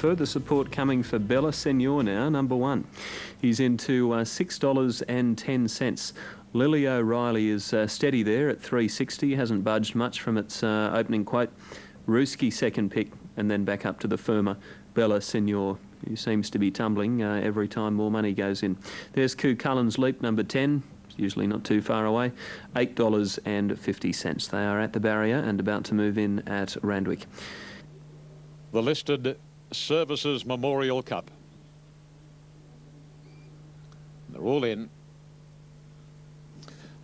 Further support coming for Bella Senor now, number 1. He's into $6.10. Lily O'Reilly is steady there at $3.60. Hasn't budged much from its opening quote. Ruski second pick, and then back up to the firmer Bella Senor, who seems to be tumbling every time more money goes in. There's Coo Cullen's Leap, number 10. It's usually not too far away. $8.50. They are at the barrier and about to move in at Randwick. The listed Services Memorial Cup. They're all in.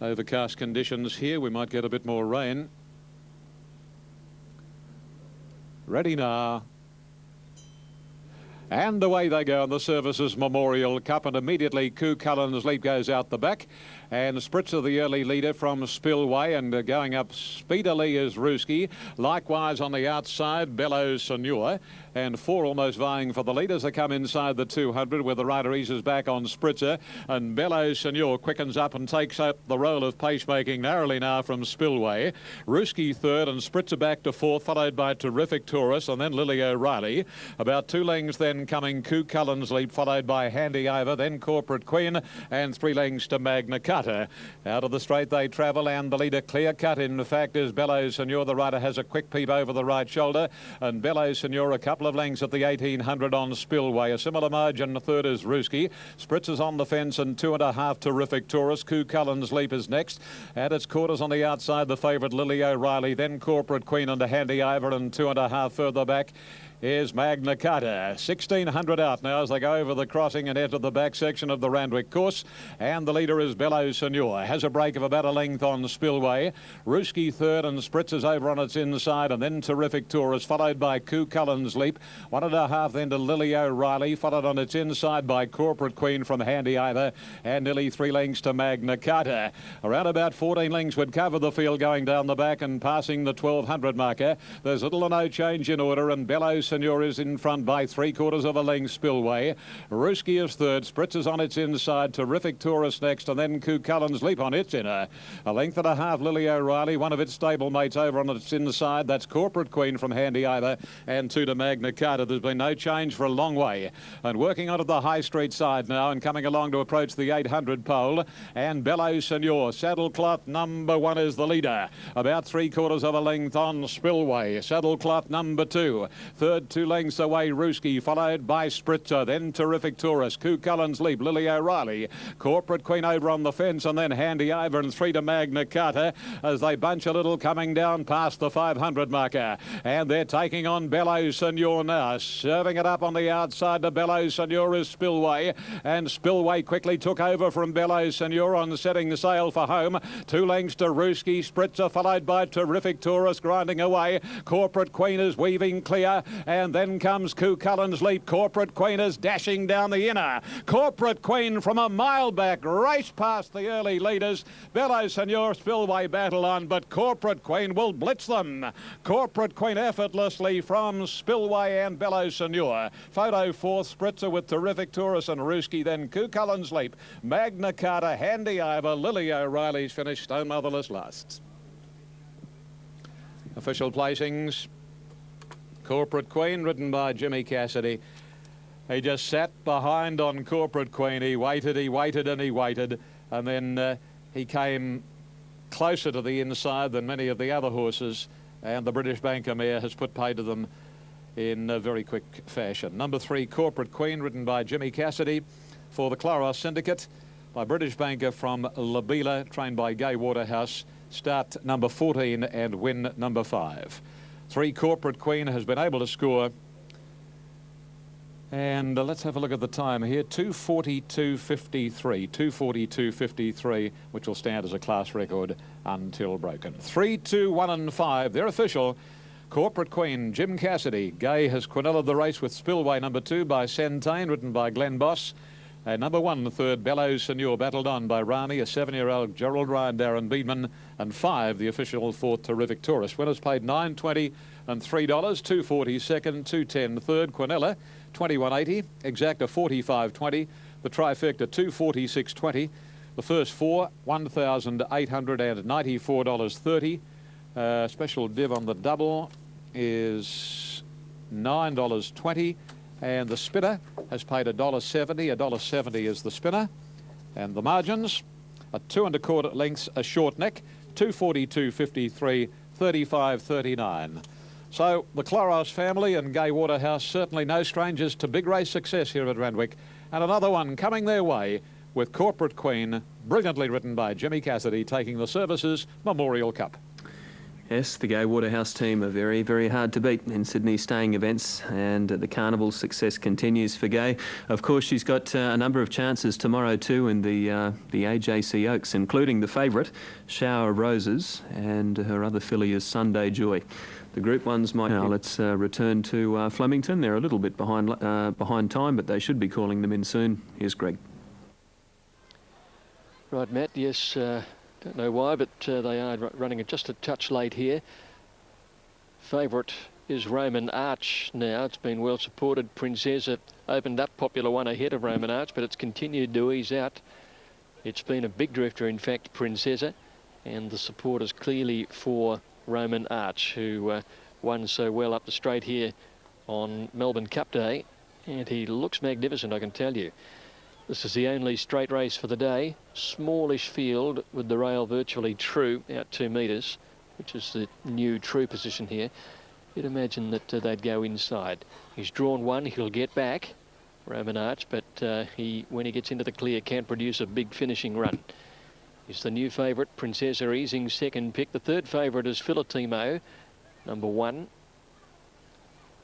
Overcast conditions here. We might get a bit more rain. Ready now. And away they go in the Services Memorial Cup, and immediately Coo Cullen's Leap goes out the back. And Spritzer, the early leader from Spillway, and going up speedily is Ruski. Likewise on the outside, Bella Senor. And 4 almost vying for the lead as they come inside the 200, where the rider eases back on Spritzer. And Bella Senor quickens up and takes up the role of pacemaking narrowly now from Spillway. Ruski third and Spritzer back to 4th, followed by Terrific Taurus and then Lily O'Reilly. About 2 lengths then coming Coo Cullen's Leap, followed by Handy Ivor, then Corporate Queen, and 3 lengths to Magna Carta. Out of the straight they travel, and the leader clear cut in fact is Bella Senor. The rider has a quick peep over the right shoulder, and Bella Senor a couple of lengths at the 1800 on Spillway. A similar margin, third is Ruski. Spritzer's on the fence, and 2.5 Terrific Taurus. Coo Cullen's Leap is next. At its quarters on the outside, the favourite Lily O'Reilly, then Corporate Queen under Handy Ivor, and 2.5 further back is Magna Carta. 1600 out now as they go over the crossing and enter the back section of the Randwick course. And the leader is Bella Senor. Has a break of about a length on Spillway. Ruski third, and Spritzer's over on its inside, and then Terrific Taurus, followed by Coo Cullen's Leap. 1.5 then to Lily O'Reilly, followed on its inside by Corporate Queen from Handy Ivor, and nearly 3 lengths to Magna Carta. Around about 14 lengths would cover the field going down the back and passing the 1200 marker. There's little or no change in order, and Bella Senor is in front by 3/4 of a length. Spillway. Ruski is third. Spritzer's on its inside. Terrific Taurus next, and then Coo Cullen's Leap on its inner. 1.5 Lily O'Reilly, one of its stablemates over on its inside. That's Corporate Queen from Handy Ivor, and 2 to Magna Carta. There's been no change for a long way. And working onto the High Street side now and coming along to approach the 800 pole. And Bella Senor. Saddlecloth number 1 is the leader. About 3/4 of a length on Spillway. Saddlecloth number 2. Third 2 lengths away, Ruski, followed by Spritzer, then Terrific Taurus, Coo Cullen's Leap, Lily O'Reilly, Corporate Queen over on the fence, and then Handy Ivor, and 3 to Magna Carta as they bunch a little coming down past the 500 marker. And they're taking on Bella Senor now, serving it up on the outside to Bella Senor is Spillway, and Spillway quickly took over from Bella Senor on setting the sail for home. 2 lengths to Ruski, Spritzer, followed by Terrific Taurus grinding away. Corporate Queen is weaving clear, and then comes Coo Cullen's Leap. Corporate Queen is dashing down the inner. Corporate Queen from a mile back, race past the early leaders. Bella Senor, Spillway battle on, but Corporate Queen will blitz them. Corporate Queen effortlessly from Spillway and Bella Senor. Photo 4th, Spritzer with Terrific Taurus and Ruski, then Coo Cullen's Leap. Magna Carta, Handy Ivor, Lily O'Reilly's finished. Stone Motherless lasts. Official placings. Corporate Queen, ridden by Jimmy Cassidy. He just sat behind on Corporate Queen. He waited, and he waited. And then he came closer to the inside than many of the other horses. And the British Banker mare has put pay to them in a very quick fashion. Number 3, Corporate Queen, ridden by Jimmy Cassidy for the Claros Syndicate. By British Banker from Labila, trained by Gay Waterhouse. Start number 14 and win number 5. 3, Corporate Queen, has been able to score. And let's have a look at the time here. 2:42.53. 2:42.53, which will stand as a class record until broken. 3, 2, 1 and 5. They're official. Corporate Queen, Jim Cassidy. Gay has quinella the race with Spillway number 2 by Centane, ridden by Glenn Boss. Number 1, the third, Bella Senor, battled on by Rani, a 7-year-old Gerald Ryan, Darren Beedman, and 5, the official 4th, Terrific Taurus. Winners paid $9.20 and $3, 240 second, 210 third, Quinella, 21.80, Exacta 45.20, the trifecta 246.20, the first 4, $1,894.30. Special div on the double is $9.20. And the spinner has paid $1.70. $1.70 is the spinner. And the margins are 2 1/4 lengths a short neck, 242.53, 35.39. So the Chloros family and Gay Waterhouse certainly no strangers to big race success here at Randwick. And another one coming their way with Corporate Queen, brilliantly ridden by Jimmy Cassidy, taking the Services Memorial Cup. Yes, the Gay Waterhouse team are very, very hard to beat in Sydney staying events, and the carnival success continues for Gay. Of course, she's got a number of chances tomorrow too in the AJC Oaks, including the favourite, Shower of Roses, and her other filly is Sunday Joy. The Group 1s might... Now let's return to Flemington. They're a little bit behind time, but they should be calling them in soon. Here's Greg. Right, Matt, yes, don't know why, but they are running just a touch late here. Favourite is Roman Arch now. It's been well supported. Princessa opened up Popular One ahead of Roman Arch, but it's continued to ease out. It's been a big drifter, in fact, Princessa, and the support is clearly for Roman Arch, who won so well up the straight here on Melbourne Cup Day, and he looks magnificent, I can tell you. This is the only straight race for the day. Smallish field with the rail virtually true out 2 metres, which is the new true position here. You'd imagine that they'd go inside. He's drawn one, he'll get back, Roman Arch, but when he gets into the clear, can produce a big finishing run. He's the new favourite, Princessa easing second pick. The third favourite is Filatimo, number 1.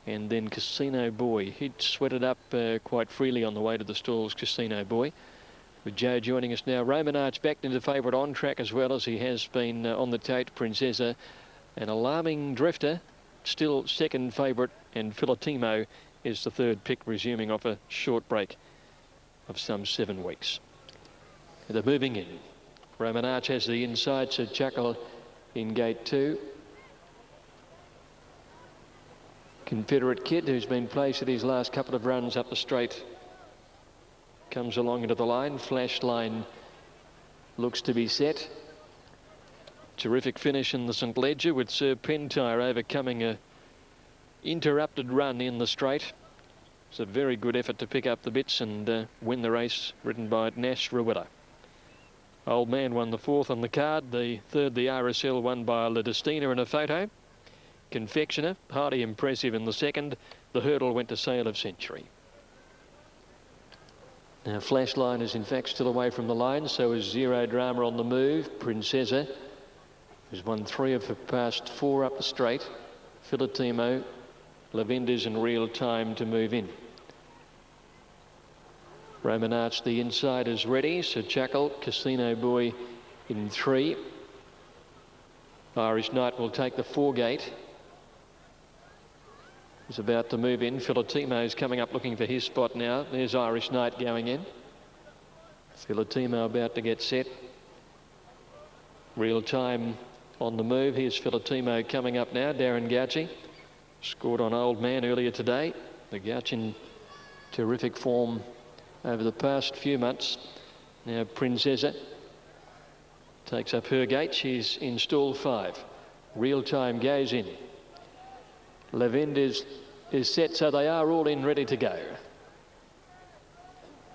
And then Casino Boy. He'd sweated up quite freely on the way to the stalls, Casino Boy. With Joe joining us now. Roman Arch backed into favourite on track as well as he has been on the tote. Princessa, an alarming drifter, still second favourite, and Filatimo is the third pick, resuming off a short break of some 7 weeks. They're moving in. Roman Arch has the inside, so Chuckle in gate 2. Confederate Kid, who's been placed at his last couple of runs up the straight, comes along into the line. Flash line looks to be set. Terrific finish in the St Ledger with Sir Pentire overcoming a interrupted run in the straight. It's a very good effort to pick up the bits and win the race, ridden by Nash Rawiller. Old Man won the 4th on the card. The 3rd, the RSL, won by La Destina in a photo. Confectioner, highly impressive in the 2nd. The hurdle went to Sale of Century. Now Flashline is in fact still away from the line, so is Zero Drama on the move. Princessa, who's won 3 of her past 4 up the straight. Filatimo, Lavender's in real time to move in. Roman Arch, the inside, is ready. So Chuckle, Casino Boy in 3. Irish Knight will take the 4 gate. He's about to move in. Filatimo's coming up looking for his spot now. There's Irish Knight going in. Filatimo about to get set. Real time on the move. Here's Filatimo coming up now. Darren Gauci scored on Old Man earlier today. The Gauci in terrific form over the past few months. Now Princessa takes up her gate. She's in stall 5. Real time goes in. Lavender is set, so they are all in, ready to go.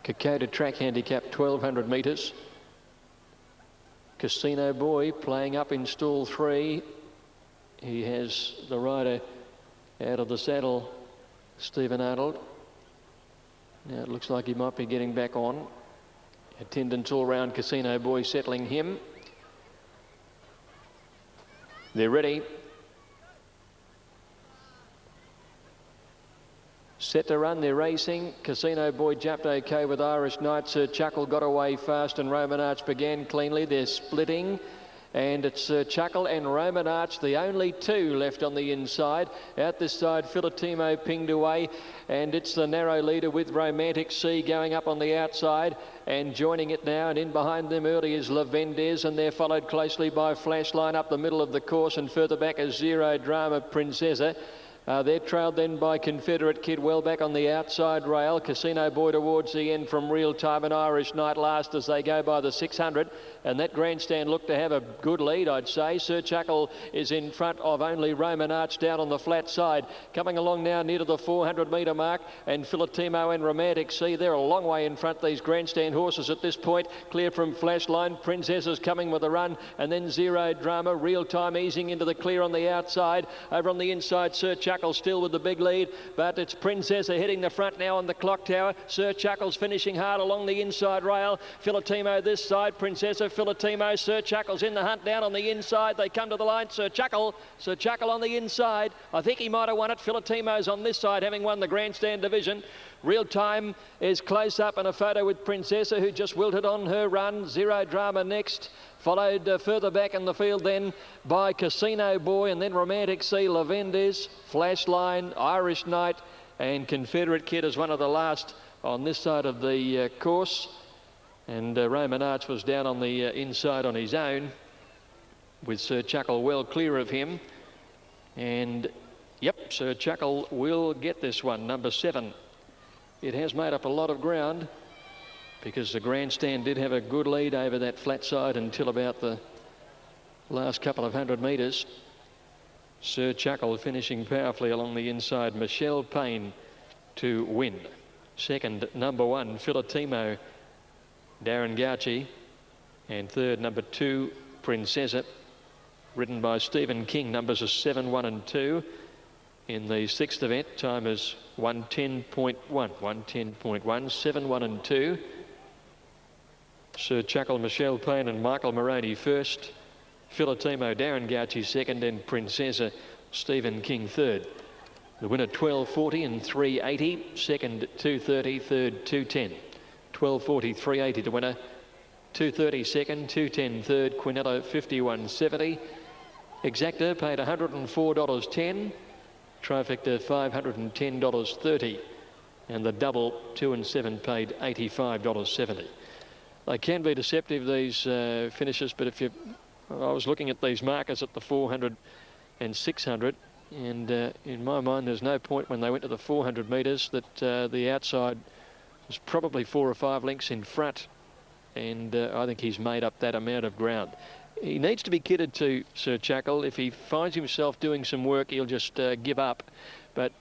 Kokoda track handicap 1200 metres. Casino Boy playing up in stall 3. He has the rider out of the saddle, Stephen Arnold. Now it looks like he might be getting back on. Attendants all round. Casino Boy settling him. They're ready. Set to run, they're racing. Casino Boy jumped okay with Irish Knight. Sir Chuckle got away fast and Roman Arch began cleanly. They're splitting. And it's Sir Chuckle and Roman Arch, the only 2 left on the inside. Out this side, Filatimo pinged away. And it's the narrow leader with Romantic Sea going up on the outside. And joining it now, and in behind them early is Lavendez, and they're followed closely by Flashline up the middle of the course, and further back is Zero Drama, Princessa. They're trailed then by Confederate Kid well back on the outside rail. Casino Boy towards the end from Real Time and Irish Night last as they go by the 600. And that grandstand looked to have a good lead, I'd say. Sir Chuckle is in front of only Roman Arch down on the flat side. Coming along now near to the 400-metre mark. And Philotimo and Romantic Sea, they're a long way in front, these grandstand horses at this point. Clear from Flashline. Princess is coming with a run. And then Zero Drama. Real Time easing into the clear on the outside. Over on the inside, Sir Chuckle still with the big lead. But it's Princess hitting the front now on the clock tower. Sir Chuckle's finishing hard along the inside rail. Philotimo this side. Princessa, Philotimo, Sir Chuckle's in the hunt down on the inside. They come to the line. Sir Chuckle on the inside. I think he might have won it. Philotimo's on this side, having won the grandstand division. Real Time is close up in a photo with Princessa, who just wilted on her run. Zero Drama next, followed further back in the field then by Casino Boy, and then Romantic Sea, Lavendes, Flashline, Irish Night, and Confederate Kid is one of the last on this side of the course. And Roman Arch was down on the inside on his own, with Sir Chuckle well clear of him. And yep, Sir Chuckle will get this one, number 7. It has made up a lot of ground because the grandstand did have a good lead over that flat side until about the last couple of 100 metres. Sir Chuckle finishing powerfully along the inside. Michelle Payne to win. Second, number 1, Philotimo, Darren Gauci. And third, number 2, Princessa, ridden by Stephen King. Numbers are 7, 1 and 2. In the 6th event, time is 1:10.1, 7, 1 and 2. Sir Chuckle, Michelle Payne and Michael Moroney first. Philotimo, Darren Gauci second, and Princessa, Stephen King third. The winner 12.40 and 3.80, second 2.30, third 2.10. 12.40, 3.80 to winner, 2.30 second, 2.10 third, Quinello 51.70. Exacta paid $104.10, trifecta $510.30, and the double 2 and 7 paid $85.70. They can be deceptive, these finishes, but I was looking at these markers at the 400 and 600, and in my mind there's no point when they went to the 400 metres that the outside was probably 4 or 5 lengths in front, and I think he's made up that amount of ground. He needs to be kidded to Sir Chuckle. If he finds himself doing some work, he'll just give up. But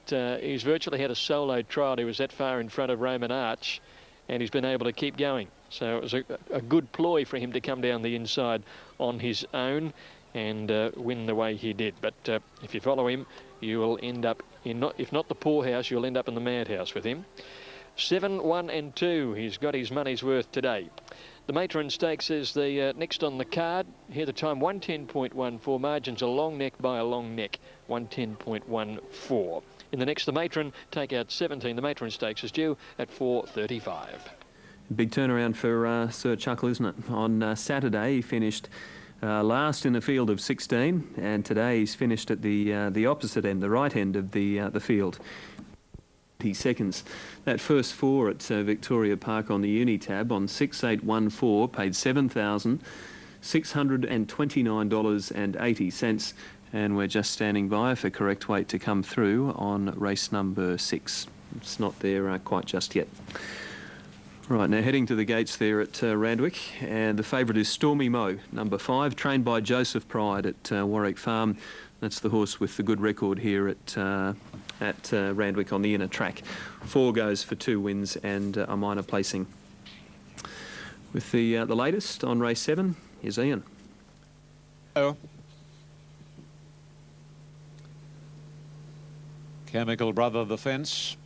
he's virtually had a solo trial. He was that far in front of Roman Arch, and he's been able to keep going. So it was a good ploy for him to come down the inside on his own and win the way he did. But if you follow him, you will end up in, if not the poorhouse, you'll end up in the madhouse with him. 7, 1 and 2. He's got his money's worth today. The Matron Stakes is the next on the card. Here the time 1:10.14. Margins a long neck by a long neck. 1:10.14. In the next, the Matron take out 17. The Matron Stakes is due at 4:35. Big turnaround for Sir Chuckle, isn't it? On Saturday, he finished last in a field of 16, and today he's finished at the opposite end, the right end of the field. Seconds. That first 4 at Victoria Park on the Unitab on 6.814 paid $7,629.80, and we're just standing by for correct weight to come through on race number 6. It's not there quite just yet. Right, now heading to the gates there at Randwick, and the favourite is Stormy Mo, number 5, trained by Joseph Pride at Warwick Farm. That's the horse with the good record here at Randwick on the inner track. 4 goes for 2 wins and a minor placing. With the latest on race 7, here's Ian. Oh. Chemical Brother, the fence.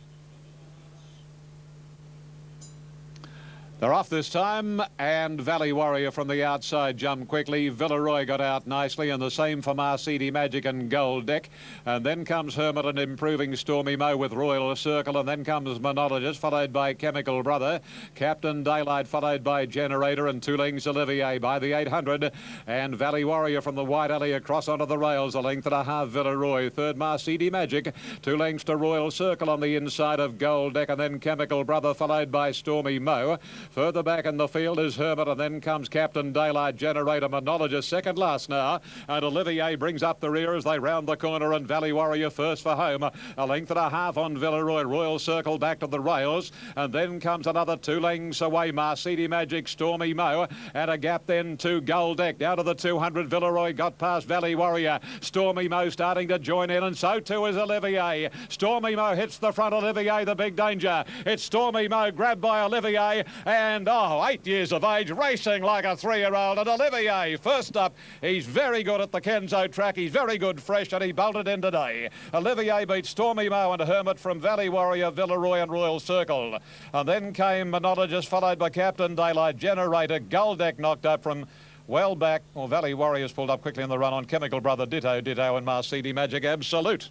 They're off this time, and Valley Warrior from the outside jumped quickly. Villaroy got out nicely, and the same for Marcidi Magic and Gold Deck. And then comes Hermit and Improving Stormy Mo with Royal Circle, and then comes Monologist, followed by Chemical Brother. Captain Daylight, followed by Generator, and 2 lengths Olivier by the 800. And Valley Warrior from the wide alley across onto the rails, a length and a half Villaroy. Third, Marcidi Magic, 2 lengths to Royal Circle on the inside of Gold Deck, and then Chemical Brother, followed by Stormy Mo. Further back in the field is Herbert, and then comes Captain Daylight Generator, Monologist second last now, and Olivier brings up the rear as they round the corner, and Valley Warrior first for home. A length and a half on Villaroy. Royal Circle back to the rails, and then comes another 2 lengths away, Marcidi Magic, Stormy Mo, and a gap then to Gold Deck. Down to the 200, Villaroy got past Valley Warrior. Stormy Mo starting to join in, and so too is Olivier. Stormy Mo hits the front, Olivier the big danger. It's Stormy Mo grabbed by Olivier, and 8 years of age, racing like a 3-year-old, and Olivier first up. He's very good at the Kenzo track. He's very good fresh, and he bolted in today. Olivier beat Stormy Mo and Hermit from Valley Warrior, Villaroy and Royal Circle. And then came Monologist, followed by Captain Daylight Generator. Gold Deck knocked up from well back. Well, Valley Warriors pulled up quickly in the run on Chemical Brother, Ditto, and Marcidi Magic Absolute.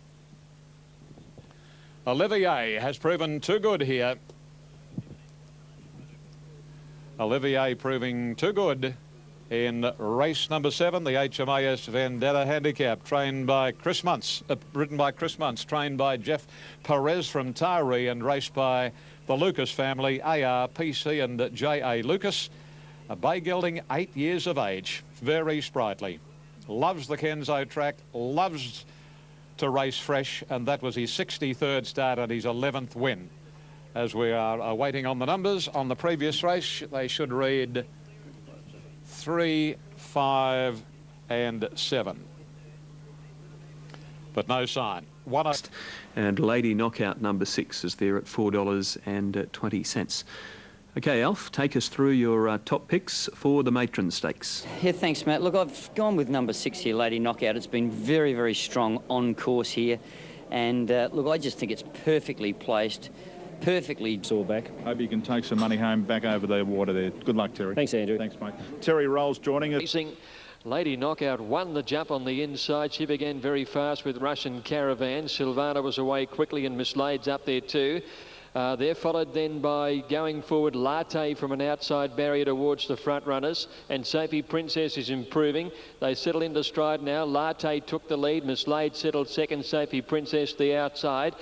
Olivier has proven too good here. Olivier proving too good in race number 7, the HMAS Vendetta Handicap, trained by Chris Muntz, ridden by Chris Muntz, trained by Jeff Perez from Taree, and raced by the Lucas family, ARPC and J.A. Lucas. A bay gelding, 8 years of age, very sprightly, loves the Kenzo track, loves to race fresh, and that was his 63rd start and his 11th win. As we are waiting on the numbers on the previous race, they should read 3, 5 and 7. But no sign. And Lady Knockout number 6 is there at $4.20. Okay, Alf, take us through your top picks for the Matron Stakes. Yeah, thanks, Matt. Look, I've gone with number 6 here, Lady Knockout. It's been very, very strong on course here. And look, I just think it's perfectly placed. Perfectly saw back. Hope you can take some money home back over the water there. Good luck, Terry. Thanks, Andrew. Thanks, mate. Terry Rolls joining us. Lady Knockout won the jump on the inside. She began very fast with Russian Caravan. Silvana was away quickly, and Miss Lade's up there too. They're followed then by going forward Latte from an outside barrier towards the front runners, and Sophie Princess is improving. They settle into stride now. Latte took the lead. Miss Lade settled second. Sophie Princess the outside.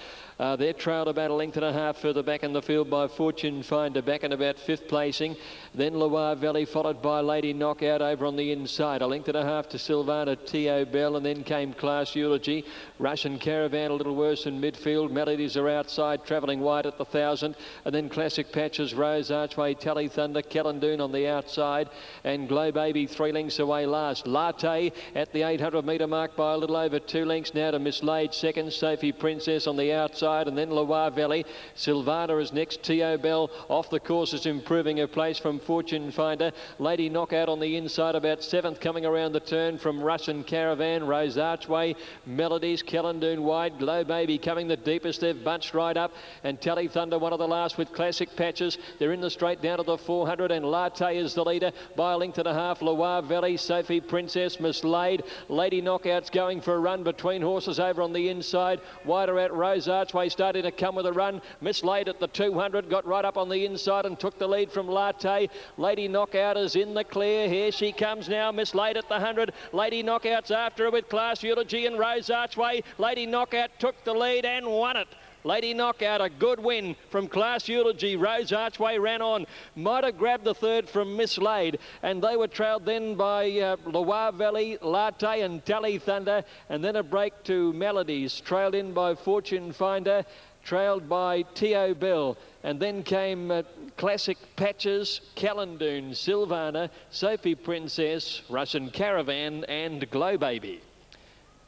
They're trailed about a length and a half further back in the field by Fortune Finder, back in about 5th placing. Then Loire Valley, followed by Lady Knockout over on the inside. A length and a half to Silvana T.O. Bell, and then came Class Eulogy. Russian Caravan a little worse in midfield. Melodies are outside, travelling wide at the 1,000. And then Classic Patches, Rose Archway, Tally Thunder, Kellandoon on the outside. And Glow Baby 3 lengths away last. Latte at the 800 metre mark by a little over 2 lengths now to Miss Lade second. Sophie Princess on the outside. And then Loire Valley. Silvana is next. T.O. Bell off the course is improving her place from Fortune Finder. Lady Knockout on the inside about 7th, coming around the turn from Russian Caravan. Rose Archway, Melodies, Kellandoon wide. Glow Baby coming the deepest. They've bunched right up. And Tally Thunder one of the last with Classic Patches. They're in the straight down to the 400, and Latte is the leader by a length and a half. Loire Valley, Sophie Princess, Miss Lade. Lady Knockout's going for a run between horses over on the inside. Wider out Rose Archway starting to come with a run. Miss Lade at the 200 got right up on the inside and took the lead from Latte. Lady Knockout is in the clear. Here she comes now. Miss Lade at the 100. Lady Knockout's after her with Class Eulogy and Rose Archway. Lady Knockout took the lead and won it. Lady Knockout, a good win from Class Eulogy. Rose Archway ran on. Might have grabbed the 3rd from Miss Lade. And they were trailed then by Loire Valley, Latte and Tally Thunder. And then a break to Melodies. Trailed in by Fortune Finder. Trailed by T.O. Bell. And then came Classic Patches, Kellandoon, Silvana, Sophie Princess, Russian Caravan and Glow Baby.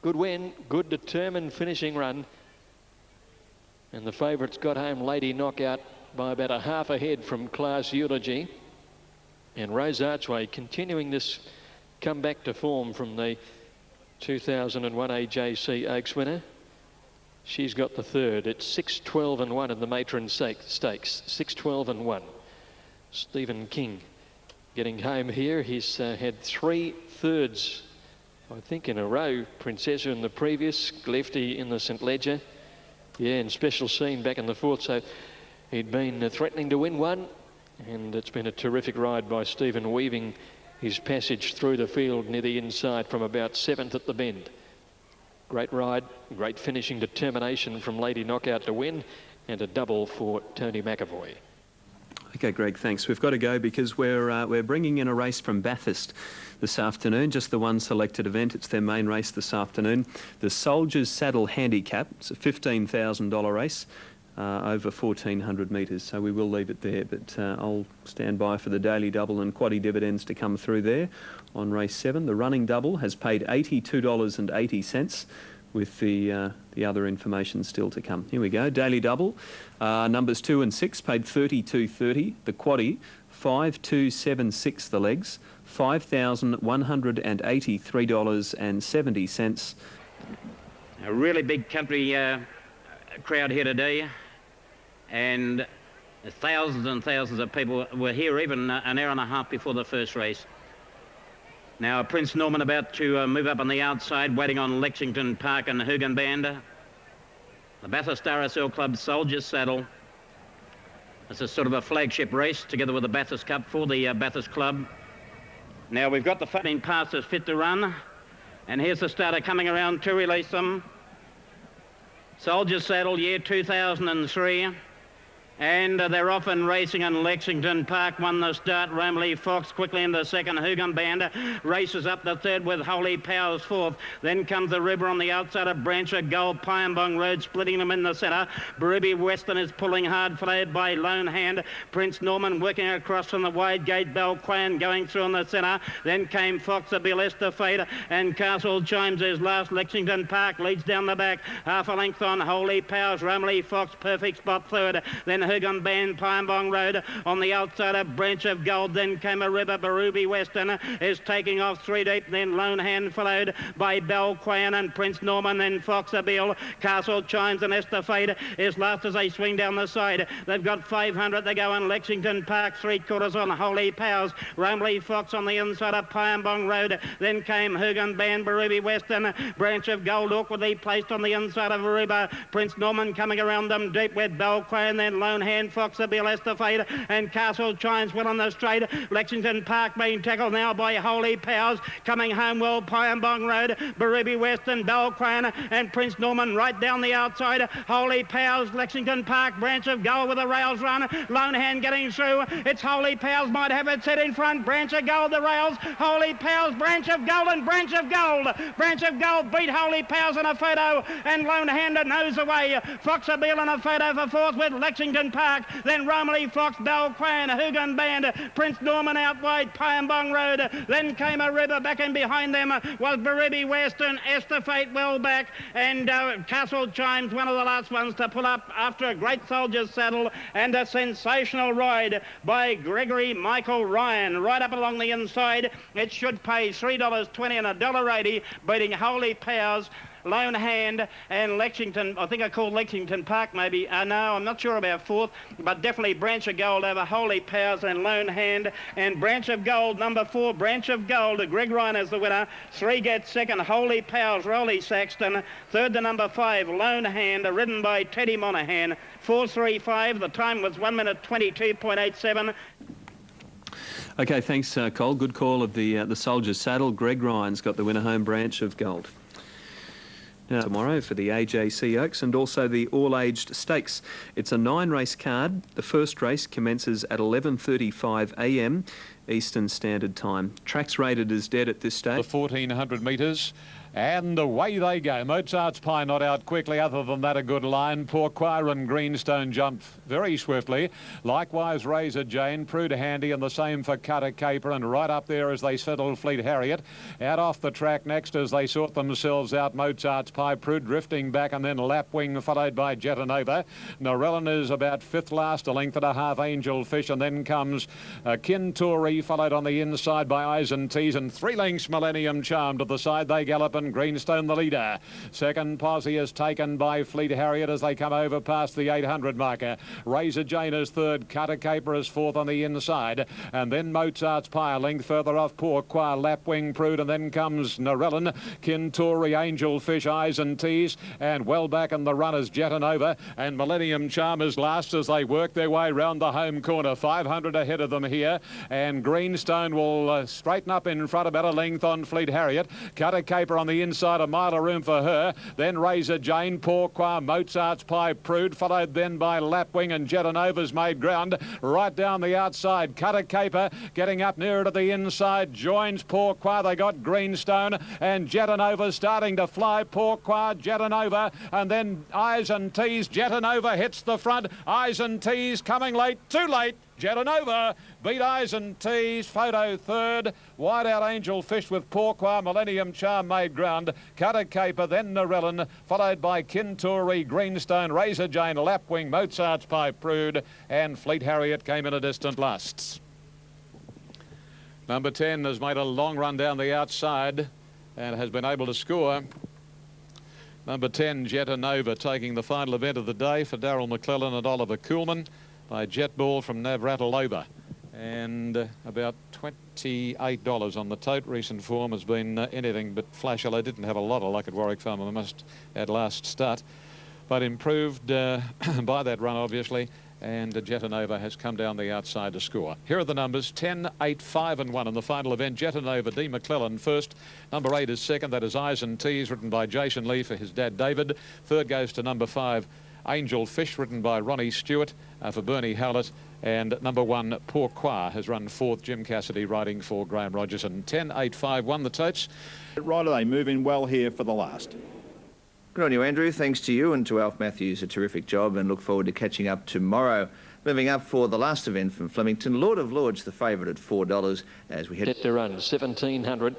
Good win, good determined finishing run. And the favourites got home Lady Knockout by about a half a head from Class Eulogy. And Rose Archway continuing this comeback to form from the 2001 AJC Oaks winner. She's got the 3rd. It's 6-12-1 in the Matron Stakes. 6-12-1. Stephen King getting home here. He's had 3 thirds, I think, in a row. Princessa in the previous, Lefty in the St Ledger. Yeah, and Special Scene back in the 4th. So he'd been threatening to win one, and it's been a terrific ride by Stephen, weaving his passage through the field near the inside from about 7th at the bend. Great ride, great finishing determination from Lady Knockout to win, and a double for Tony McAvoy. Okay, Greg, thanks. We've got to go because we're bringing in a race from Bathurst this afternoon, just the one selected event. It's their main race this afternoon. The Soldiers Saddle Handicap. It's a $15,000 race. Over 1,400 metres, so we will leave it there, but I'll stand by for the daily double and quaddie dividends to come through there on race 7. The running double has paid $82.80 with the other information still to come. Here we go, daily double. Numbers 2 and 6 paid $32.30. The quaddie, 5,276 the legs, $5,183.70. A really big country crowd here today, and thousands and thousands of people were here even an hour and a half before the first race. Now Prince Norman about to move up on the outside, waiting on Lexington Park and Hugan Band. The Bathurst RSL Club Soldiers Saddle. It's a sort of a flagship race together with the Bathurst Cup for the Bathurst Club. Now we've got the 15 passes fit to run, and here's the starter coming around to release them. Soldiers Saddle, year 2003. And they're off and racing in Lexington Park. Won the start. Romley Fox quickly into second. Hugan Band races up the third with Holy Powers fourth. Then comes the River on the outside of Branch of Gold. Pyambong Road splitting them in the centre. Berube Western is pulling hard, followed by Lone Hand. Prince Norman working across from the wide gate. Belquan going through in the centre. Then came Foxabill, Estafade, and Castle Chimes is last. Lexington Park leads down the back. Half a length on Holy Powers. Romley Fox, perfect spot third. Then Hugan Band, Pyambong Road on the outside of Branch of Gold. Then came a River. Berube Western is taking off 3 deep. Then Lone Hand followed by Belquan and Prince Norman. Then Foxabill, Castle Chimes and Estafade is last as they swing down the side. They've got 500 to go in Lexington Park. 3/4 on Holy Powers. Romley Fox on the inside of Pyambong Road. Then came Hugan Band, Berube Western. Branch of Gold awkwardly placed on the inside of River. Prince Norman coming around them deep with Belquan. Then Lone Hand, Foxabill, Estafade and Castle Chimes well on the straight. Lexington Park being tackled now by Holy Powers. Coming home well, Pyambong Road, Berube Western, Belquan and Prince Norman right down the outside. Holy Powers, Lexington Park, Branch of Gold with a rails run. Lone Hand getting through. It's Holy Powers might have it set in front. Branch of Gold, the rails. Holy Powers, Branch of Gold and Branch of Gold. Branch of Gold beat Holy Powers in a photo and Lone Hand nose away. Foxabill in a photo for fourth with Lexington Park. Then Romley Fox, Belquan, Hugan Band, Prince Norman out wide, Pyambong Road. Then came a River. Back in behind them was Berube Western, Estafade well back, and Castle Chimes, one of the last ones to pull up after a great Soldier's Saddle and a sensational ride by Gregory Michael Ryan. Right up along the inside, it should pay $3.20 and $1.80, beating Holy Powers, Lone Hand and Lexington. I think I called Lexington Park maybe. No, I'm not sure about fourth, but definitely Branch of Gold over Holy Powers and Lone Hand. And Branch of Gold, number 4, Branch of Gold. Greg Ryan is the winner. 3 gets second, Holy Powers, Rolly Saxton. Third to number 5, Lone Hand, ridden by Teddy Monahan. 4:35. The time was 1 minute 22.87. Okay, thanks, Cole. Good call of the Soldier's Saddle. Greg Ryan's got the winner home, Branch of Gold. Now, tomorrow for the AJC Oaks and also the All-Aged Stakes. It's a 9-race card. The first race commences at 11:35 a.m. Eastern Standard Time. Track's rated as dead at this stage. The 1,400 metres. And away they go. Mozart's Pie not out quickly. Other than that, a good line. Pourquoi and Greenstone jumped very swiftly. Likewise, Razor Jane, Prude Handy, and the same for Cutter Caper. And right up there as they settled Fleet Harriet. Out off the track next as they sort themselves out. Mozart's Pie, Prude drifting back, and then Lapwing followed by Jetanova. Norellan is about 5th last, a length and a half, Angel Fish. And then comes Kintori, followed on the inside by Eyes and Tees. And 3 lengths Millennium Charm to the side. They gallop and Greenstone the leader. Second posse is taken by Fleet Harriet as they come over past the 800 marker. Razor Jane is third, Cutter Caper is fourth on the inside, and then Mozart's Pie a length further off. Pourquoi, Lapwing, Prude, and then comes Norellan, Kintori, Angel Fish, Eyes and Tees, and well back in the runners Jetanova and Millennium Charm is last as they work their way round the home corner. 500 ahead of them here, and Greenstone will straighten up in front about a length on Fleet Harriet. Cutter Caper on the the inside, a mile of room for her. Then Razor Jane, Pourquoi, Mozart's Pie Prude, followed then by Lapwing, and Jetanova's made ground right down the outside. Cutter Caper getting up nearer to the inside, joins Pourquoi. They got Greenstone, and Jetanova starting to fly. Pourquoi, Jetanova, and then Eyes and Tease. Jetanova hits the front. Eyes and Tease coming late, too late. Jetanova beat Eyes and Tease. Photo third. Wide out Angel Fish with Pourquoi. Millennium Charm made ground. Cutter Caper, then Narellan, followed by Kinturi, Greenstone, Razor Jane, Lapwing, Mozart's Pie Prude, and Fleet Harriet came in a distant last. Number 10 has made a long run down the outside and has been able to score. Number 10, Jetanova, taking the final event of the day for Darryl McClellan and Oliver Kuhlman by jet ball from Navratilova. And about $28 on the tote. Recent form has been anything but flash. Although didn't have a lot of luck at Warwick Farm, I must at last start. But improved by that run, obviously. And Jetanova has come down the outside to score. Here are the numbers: 10, 8, 5 and 1 in the final event. Jetanova, D. McClellan first. Number 8 is second. That is Eyes and Tease, written by Jason Lee for his dad David. Third goes to number 5, Angel Fish, written by Ronnie Stewart for Bernie Howlett. And number 1, Pourquoi, has run fourth. Jim Cassidy riding for Graham Rogerson. 10, 8, 5, 1 the totes. Right, are they moving well here for the last? Good on you, Andrew. Thanks to you and to Alf Matthews, a terrific job, and look forward to catching up tomorrow. Moving up for the last event from Flemington, Lord of Lords, the favourite at $4 as we head Set to run 1700.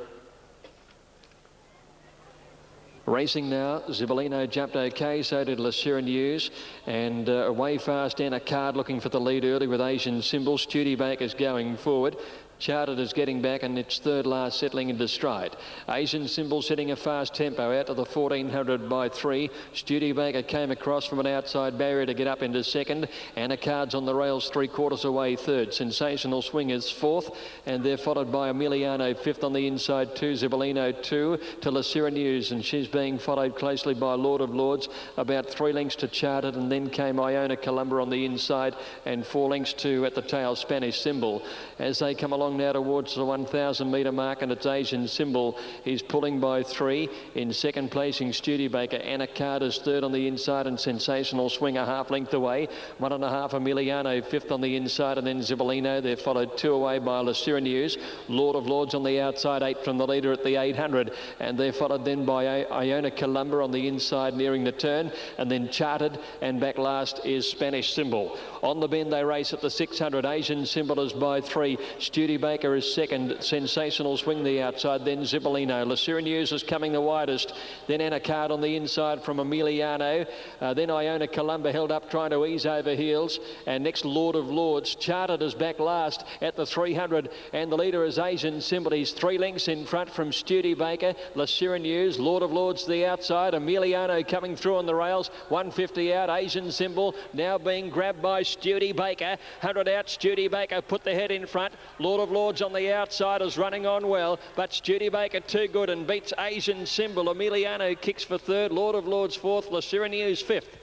Racing now, Zibolino jumped okay, so did La News, and away fast Anna Card looking for the lead early with Asian Symbol. Studebaker's going forward. Chartered is getting back, and its third last settling into stride. Asian Symbol setting a fast tempo out to the 1400 by 3. Studebaker came across from an outside barrier to get up into second. Anna Card's on the rails 3/4 away third. Sensational Swing is fourth, and they're followed by Emiliano fifth on the inside, 2 Zibolino 2 to La News, and she's being followed closely by Lord of Lords, about 3 lengths to Chartered, and then came Iona Columba on the inside, and 4 lengths to at the tail Spanish Symbol. As they come along now towards the 1,000 metre mark, and it's Asian Symbol. He's pulling by 3. In second placing Studebaker. Anna Carter's third on the inside, and Sensational Swing a half length away. 1.5 Emiliano fifth on the inside, and then Zibolino. They're followed 2 away by La News. Lord of Lords on the outside, 8 from the leader at the 800, and they're followed then by Iona Columba on the inside nearing the turn, and then Chartered, and back last is Spanish Symbol. On the bend they race at the 600. Asian Symbol is by 3. Studebaker is second. Sensational Swing the outside, then Zibolino. La News is coming the widest. Then Anna Card on the inside from Emiliano. Then Iona Columba held up trying to ease over heels. And next Lord of Lords. Chartered is back last at the 300. And the leader is Asian Symbol. He's 3 lengths in front from Studebaker. La News. Lord of Lords to the outside. Emiliano coming through on the rails. 150 out. Asian Symbol now being grabbed by Studebaker. 100 out. Studebaker put the head in front. Lord of Lords on the outside is running on well, but Studebaker too good and beats Asian Symbol. Emiliano kicks for third. Lord of Lords fourth. La News fifth.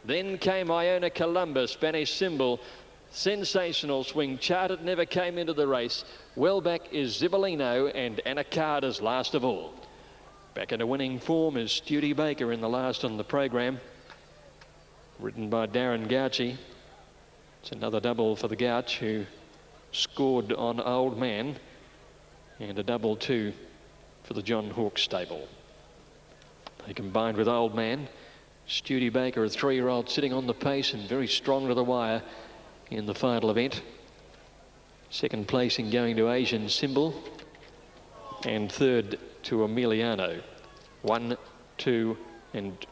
Then came Iona Columba, Spanish Symbol. Sensational Swing. Chartered never came into the race. Well back is Zibolino, and Anna Card is last of all. Back into winning form is Studebaker in the last on the program. Ridden by Darren Gauci. It's another double for the Gouch, who scored on Old Man, and a double 2 for the John Hawkes stable. They combined with Old Man. Studebaker, a 3-year-old, sitting on the pace and very strong to the wire in the final event. Second placing going to Asian Symbol, and third to Emiliano. 1, 2 and